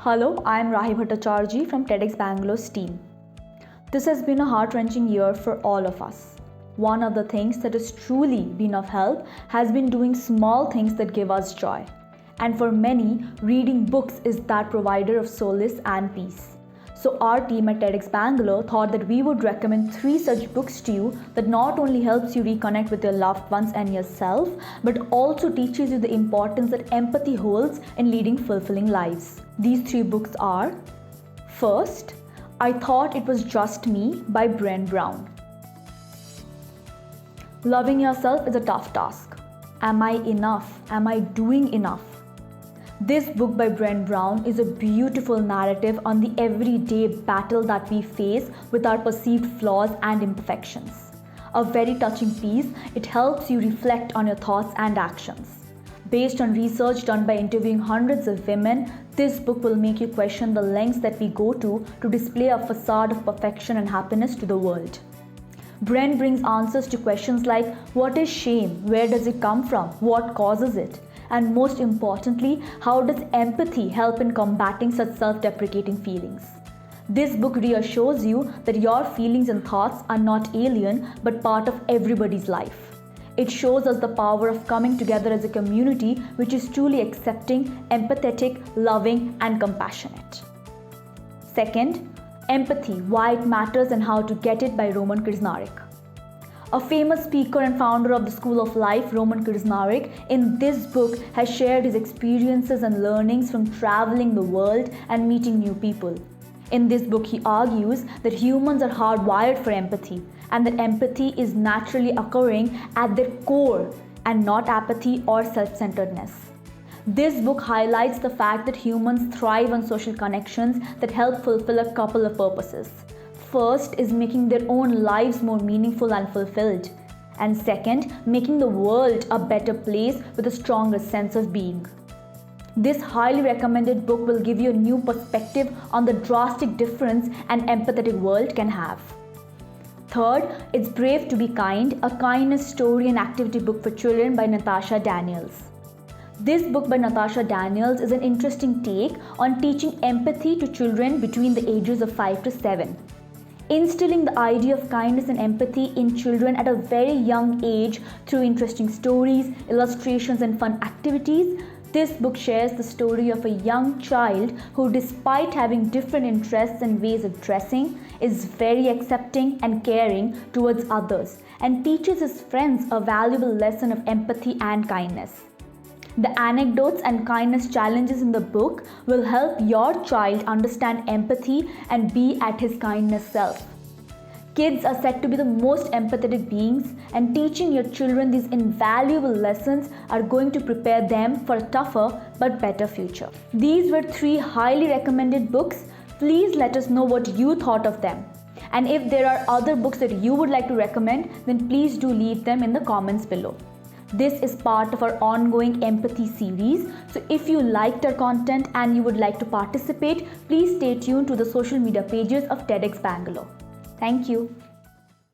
Hello, I am Rahi Bhattacharjee from TEDx Bangalore's team. This has been a heart-wrenching year for all of us. One of the things that has truly been of help has been doing small things that give us joy. And for many, reading books is that provider of solace and peace. So our team at TEDx Bangalore thought that we would recommend 3 such books to you that not only helps you reconnect with your loved ones and yourself, but also teaches you the importance that empathy holds in leading fulfilling lives. These 3 books are: first, I Thought It Was Just Me by Brené Brown. Loving yourself is a tough task. Am I enough? Am I doing enough? This book by Brené Brown is a beautiful narrative on the everyday battle that we face with our perceived flaws and imperfections. A very touching piece, it helps you reflect on your thoughts and actions. Based on research done by interviewing hundreds of women, this book will make you question the lengths that we go to display a facade of perfection and happiness to the world. Brené brings answers to questions like, what is shame? Where does it come from? What causes it? And most importantly, how does empathy help in combating such self-deprecating feelings? This book reassures you that your feelings and thoughts are not alien but part of everybody's life. It shows us the power of coming together as a community which is truly accepting, empathetic, loving, and compassionate. Second, Empathy, Why It Matters and How to Get It by Roman Krznaric. A famous speaker and founder of the School of Life, Roman Krznaric, in this book has shared his experiences and learnings from traveling the world and meeting new people. In this book, he argues that humans are hardwired for empathy and that empathy is naturally occurring at their core and not apathy or self-centeredness. This book highlights the fact that humans thrive on social connections that help fulfill a couple of purposes. First is making their own lives more meaningful and fulfilled. And second, making the world a better place with a stronger sense of being. This highly recommended book will give you a new perspective on the drastic difference an empathetic world can have. Third, it's Brave to Be Kind, a kindness story and activity book for children by Natasha Daniels. This book by Natasha Daniels is an interesting take on teaching empathy to children between the ages of 5 to 7. Instilling the idea of kindness and empathy in children at a very young age through interesting stories, illustrations, and fun activities. This book shares the story of a young child who, despite having different interests and ways of dressing, is very accepting and caring towards others and teaches his friends a valuable lesson of empathy and kindness. The anecdotes and kindness challenges in the book will help your child understand empathy and be at his kindness self. Kids are said to be the most empathetic beings, and teaching your children these invaluable lessons are going to prepare them for a tougher but better future. These were 3 highly recommended books. Please let us know what you thought of them. And if there are other books that you would like to recommend, then please do leave them in the comments below. This is part of our ongoing empathy series. So if you liked our content and you would like to participate, please stay tuned to the social media pages of TEDx Bangalore. Thank you.